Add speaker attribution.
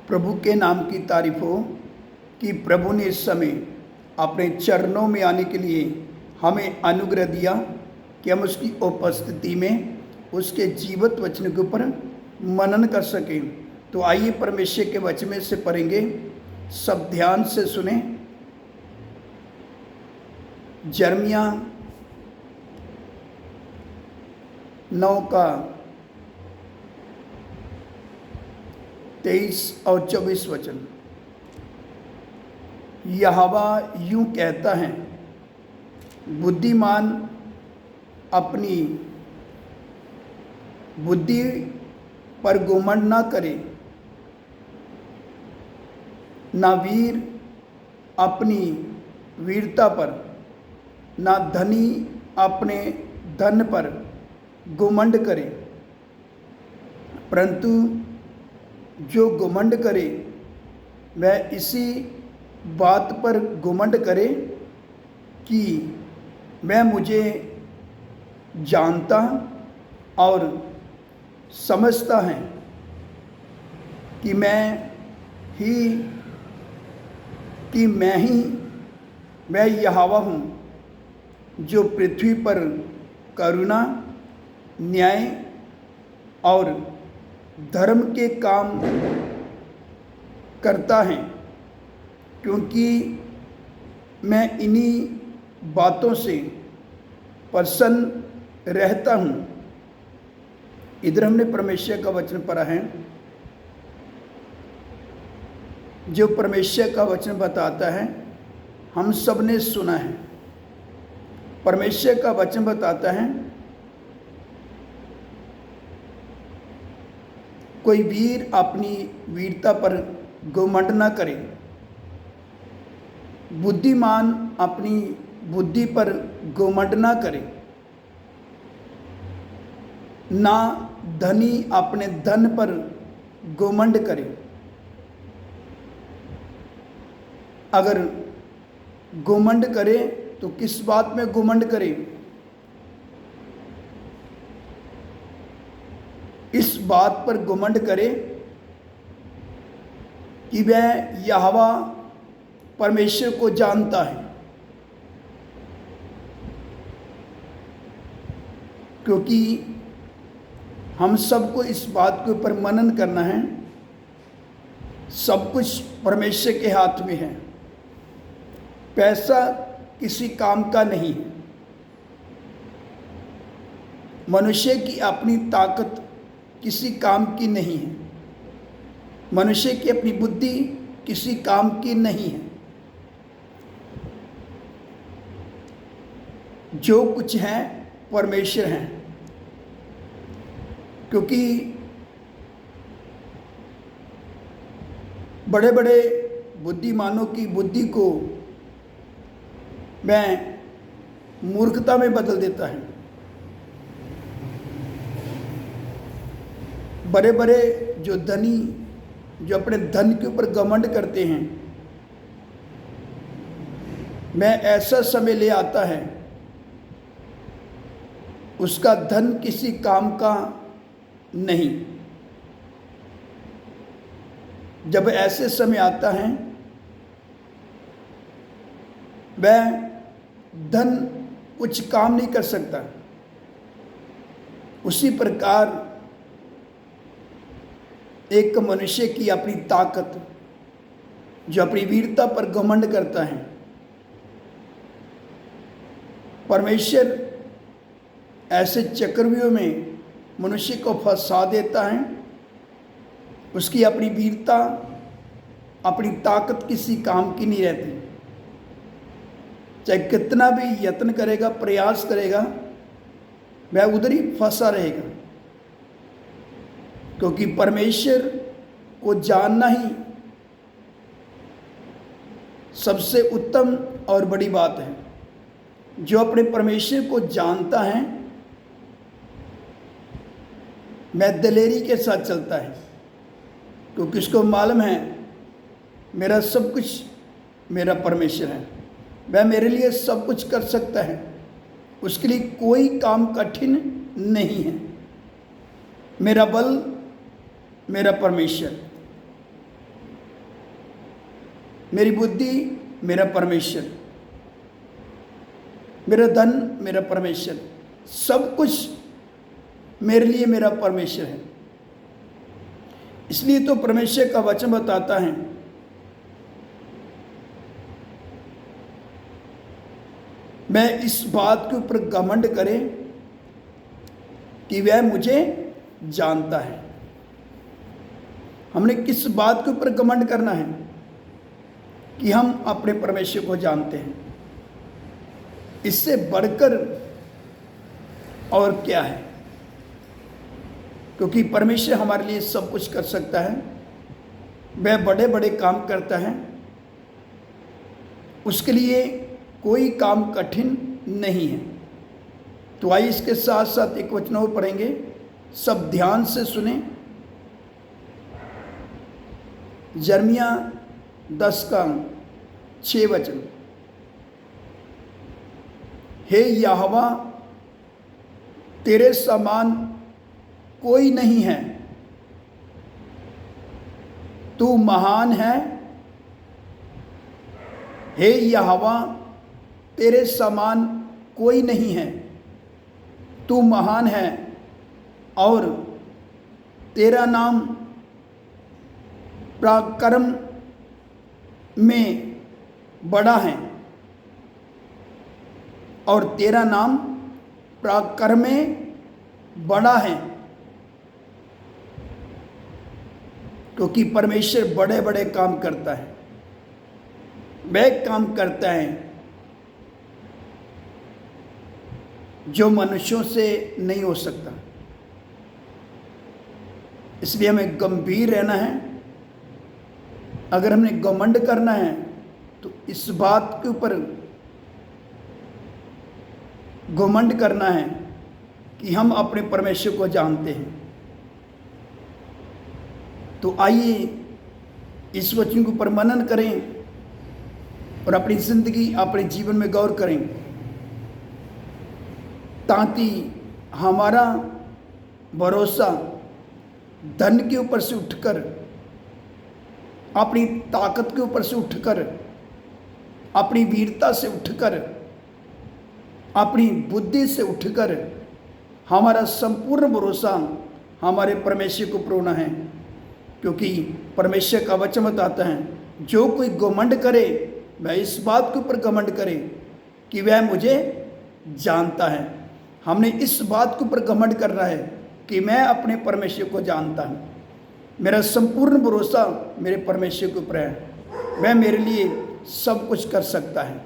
Speaker 1: प्रभु के नाम की तारीफ हो कि प्रभु ने इस समय अपने चरणों में आने के लिए हमें अनुग्रह दिया कि हम उसकी उपस्थिति में उसके जीवित वचन के ऊपर मनन कर सकें। तो आइए परमेश्वर के वचन में से पढ़ेंगे, सब ध्यान से सुने। यिर्मयाह 9 का 23 और 24 वचन। यहोवा यूं कहता है, बुद्धिमान अपनी बुद्धि पर घमंड ना करे, ना वीर अपनी वीरता पर, ना धनी अपने धन पर घमंड करे, परंतु जो घमंड करे वह इसी बात पर घमंड करे कि मैं मुझे जानता और समझता है कि मैं ही मैं यहोवा हूँ, जो पृथ्वी पर करुणा, न्याय और धर्म के काम करता है, क्योंकि मैं इन्हीं बातों से प्रसन्न रहता हूँ। इधर हमने परमेश्वर का वचन पढ़ा है, जो परमेश्वर का वचन बताता है हम सब ने सुना है। परमेश्वर का वचन बताता है, कोई वीर अपनी वीरता पर घमंड ना करे, बुद्धिमान अपनी बुद्धि पर घमंड ना करे, ना धनी अपने धन पर घमंड करे। अगर घमंड करे तो किस बात में घमंड करे? इस बात पर घमंड करे कि वह यहोवा परमेश्वर को जानता है, क्योंकि हम सबको इस बात के ऊपर मनन करना है। सब कुछ परमेश्वर के हाथ में है। पैसा किसी काम का नहीं है। मनुष्य की अपनी ताकत किसी काम की नहीं है। मनुष्य की अपनी बुद्धि किसी काम की नहीं है। जो कुछ है परमेश्वर है, क्योंकि बड़े बड़े बुद्धिमानों की बुद्धि को मैं मूर्खता में बदल देता है। बड़े बड़े जो धनी, जो अपने धन के ऊपर घमंड करते हैं, मैं ऐसा समय ले आता है उसका धन किसी काम का नहीं। जब ऐसे समय आता है वह धन कुछ काम नहीं कर सकता। उसी प्रकार एक मनुष्य की अपनी ताकत, जो अपनी वीरता पर घमंड करता है, परमेश्वर ऐसे चक्रव्यूह में मनुष्य को फंसा देता है। उसकी अपनी वीरता, अपनी ताकत किसी काम की नहीं रहती। चाहे कितना भी यत्न करेगा, प्रयास करेगा, वह उधर ही फंसा रहेगा, क्योंकि परमेश्वर को जानना ही सबसे उत्तम और बड़ी बात है। जो अपने परमेश्वर को जानता है वह दिलेरी के साथ चलता है, क्योंकि उसको मालूम है मेरा सब कुछ मेरा परमेश्वर है, वह मेरे लिए सब कुछ कर सकता है। उसके लिए कोई काम कठिन नहीं है। मेरा बल मेरा परमेश्वर। मेरी बुद्धि मेरा परमेश्वर, मेरा धन मेरा परमेश्वर, सब कुछ मेरे लिए मेरा परमेश्वर है। इसलिए तो परमेश्वर का वचन बताता है, मैं इस बात के ऊपर घमंड करे कि वह मुझे जानता है। हमने किस बात के ऊपर घमंड करना है? कि हम अपने परमेश्वर को जानते हैं। इससे बढ़कर और क्या है? क्योंकि परमेश्वर हमारे लिए सब कुछ कर सकता है, वह बड़े बड़े काम करता है, उसके लिए कोई काम कठिन नहीं है। तो आइए इसके साथ साथ एक वचन और पढ़ेंगे, सब ध्यान से सुने। यिर्मयाह 10:6 हे यहोवा, तेरे समान कोई नहीं है, तू महान है। हे यहोवा, तेरे समान कोई नहीं है, तू महान है और तेरा नाम पराक्रम में बड़ा है, और तेरा नाम पराक्रम में बड़ा है। क्योंकि परमेश्वर बड़े बड़े काम करता है, वह काम करता है जो मनुष्यों से नहीं हो सकता। इसलिए हमें गंभीर रहना है। अगर हमने घमंड करना है तो इस बात के ऊपर घमंड करना है कि हम अपने परमेश्वर को जानते हैं। तो आइए इस वचन के ऊपर मनन करें और अपनी जिंदगी, अपने जीवन में गौर करें, ताकि हमारा भरोसा धन के ऊपर से उठकर, अपनी ताकत के ऊपर से उठकर, अपनी वीरता से उठकर, अपनी बुद्धि से उठकर हमारा संपूर्ण भरोसा हमारे परमेश्वर को होना है। क्योंकि परमेश्वर का वचन बताता है, जो कोई घमंड करे वह इस बात के ऊपर घमंड करे कि वह मुझे जानता है। हमने इस बात के ऊपर घमंड करना है कि मैं अपने परमेश्वर को जानता हूँ। मेरा संपूर्ण भरोसा मेरे परमेश्वर के ऊपर है, वह मेरे लिए सब कुछ कर सकता है।